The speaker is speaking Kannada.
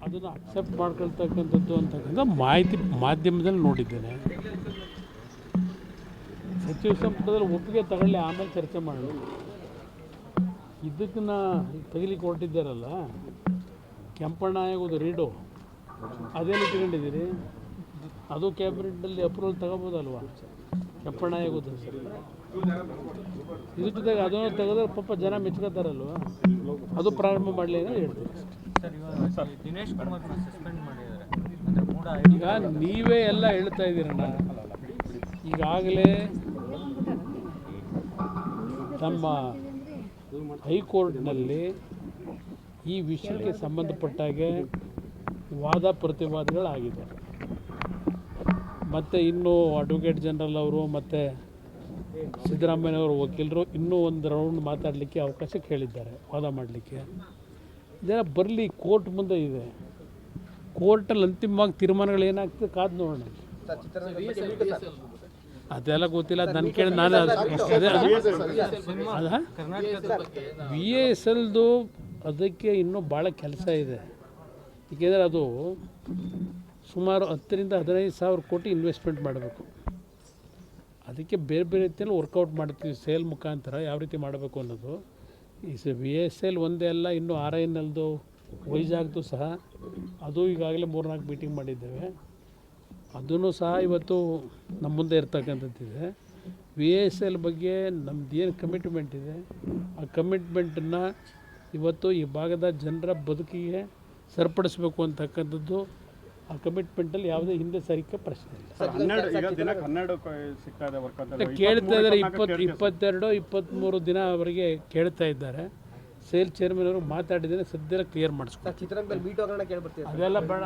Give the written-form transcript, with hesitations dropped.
ಅದನ್ನು ಅಕ್ಸೆಪ್ಟ್ ಮಾಡ್ಕೊಳ್ತಕ್ಕಂಥದ್ದು ಅಂತಕ್ಕಂಥ ಮಾಹಿತಿ ಮಾಧ್ಯಮದಲ್ಲಿ ನೋಡಿದ್ದೇನೆ. ಸಚಿವ ಸಂಪುಟದಲ್ಲಿ ಒಪ್ಪಿಗೆ ತಗೊಳ್ಳಿ, ಆಮೇಲೆ ಚರ್ಚೆ ಮಾಡೋಣ. ಇದಕ್ಕನ್ನ ತೆಗಿಲಿಕ್ಕೆ ಹೊರಟಿದ್ದಾರಲ್ಲ, ಕೆಂಪಣ್ಣ ಆಯೋಗದ ರೀಡು ಅದೇನು ಇಟ್ಕೊಂಡಿದ್ದೀರಿ? ಅದು ಕ್ಯಾಬಿನೆಟ್ನಲ್ಲಿ ಅಪ್ರೂವಲ್ ತಗೋಬೋದಲ್ವಾ? ಕೆಂಪಣ್ಣ ಆಯೋಗದ ಇದ್ರ ಜೊತೆಗೆ ಅದನ್ನು ತೆಗೆದ್ರೆ ಪಾಪ ಜನ ಮೆಚ್ಕೋತಾರಲ್ವ, ಅದು ಪ್ರಾರಂಭ ಮಾಡಲಿ ಅಂತ ಹೇಳ್ತೀನಿ. ಈಗ ನೀವೇ ಎಲ್ಲ ಹೇಳ್ತಾ ಇದ್ದೀರಣ್ಣ. ಈಗಾಗಲೇ ನಮ್ಮ ಹೈಕೋರ್ಟ್ನಲ್ಲಿ ಈ ವಿಷಯಕ್ಕೆ ಸಂಬಂಧಪಟ್ಟಾಗೆ ವಾದ ಪ್ರತಿವಾದಗಳಾಗಿದೆ. ಮತ್ತು ಇನ್ನೂ ಅಡ್ವೊಕೇಟ್ ಜನರಲ್ ಅವರು ಮತ್ತು ಸಿದ್ದರಾಮಯ್ಯನವರು ವಕೀಲರು ಇನ್ನೂ ಒಂದು ರೌಂಡ್ ಮಾತಾಡಲಿಕ್ಕೆ ಅವಕಾಶ ಕೇಳಿದ್ದಾರೆ, ವಾದ ಮಾಡಲಿಕ್ಕೆ. ಇದೆಲ್ಲ ಬರಲಿ, ಕೋರ್ಟ್ ಮುಂದೆ ಇದೆ. ಕೋರ್ಟಲ್ಲಿ ಅಂತಿಮವಾಗಿ ತೀರ್ಮಾನಗಳು ಏನಾಗ್ತದೆ ಕಾದು ನೋಡೋಣ. ಅದೆಲ್ಲ ಗೊತ್ತಿಲ್ಲ, ನನ್ನ ಕೇಳಿ ನಾನು VSLದು ಅದಕ್ಕೆ ಇನ್ನೂ ಭಾಳ ಕೆಲಸ ಇದೆ. ಏಕೆಂದರೆ ಅದು ಸುಮಾರು 10ರಿಂದ 15 ಸಾವಿರ ಕೋಟಿ ಇನ್ವೆಸ್ಟ್ಮೆಂಟ್ ಮಾಡಬೇಕು. ಅದಕ್ಕೆ ಬೇರೆ ಬೇರೆ ರೀತಿಯಲ್ಲಿ ವರ್ಕೌಟ್ ಮಾಡ್ತೀವಿ, ಸೇಲ್ ಮುಖಾಂತರ ಯಾವ ರೀತಿ ಮಾಡಬೇಕು ಅನ್ನೋದು. ಈ VSL ಒಂದೇ ಅಲ್ಲ, ಇನ್ನೂ RINLದು ವೈಜಾಗ್ದು ಸಹ ಅದು ಈಗಾಗಲೇ 3-4 ಮೀಟಿಂಗ್ ಮಾಡಿದ್ದೇವೆ. ಅದನ್ನು ಸಹ ಇವತ್ತು ನಮ್ಮ ಮುಂದೆ ಇರ್ತಕ್ಕಂಥದ್ದಿದೆ. VSL ಬಗ್ಗೆ ನಮ್ದು ಏನು ಕಮಿಟ್ಮೆಂಟ್ ಇದೆ, ಆ ಕಮಿಟ್ಮೆಂಟನ್ನು ಇವತ್ತು ಈ ಭಾಗದ ಜನರ ಬದುಕಿಗೆ ಸರಿಪಡಿಸಬೇಕು ಅಂತಕ್ಕಂಥದ್ದು. ಆ ಕಮಿಟ್ಮೆಂಟಲ್ಲಿ ಯಾವುದೇ ಹಿಂದೆ ಸರಿಕೆ ಪ್ರಶ್ನೆ ಇಲ್ಲ. ಕೇಳ್ತಾ ಇದ್ದಾರೆ, 22-23 ದಿನ ಅವರಿಗೆ ಕೇಳ್ತಾ ಇದ್ದಾರೆ. ಸೇಲ್ ಚೇರ್ಮನ್ ಅವರು ಮಾತಾಡಿದರೆ ಸದ್ಯ ಕ್ಲಿಯರ್ ಮಾಡಿಸ್ತಾರೆ. ಅದೆಲ್ಲ ಬೇಡ.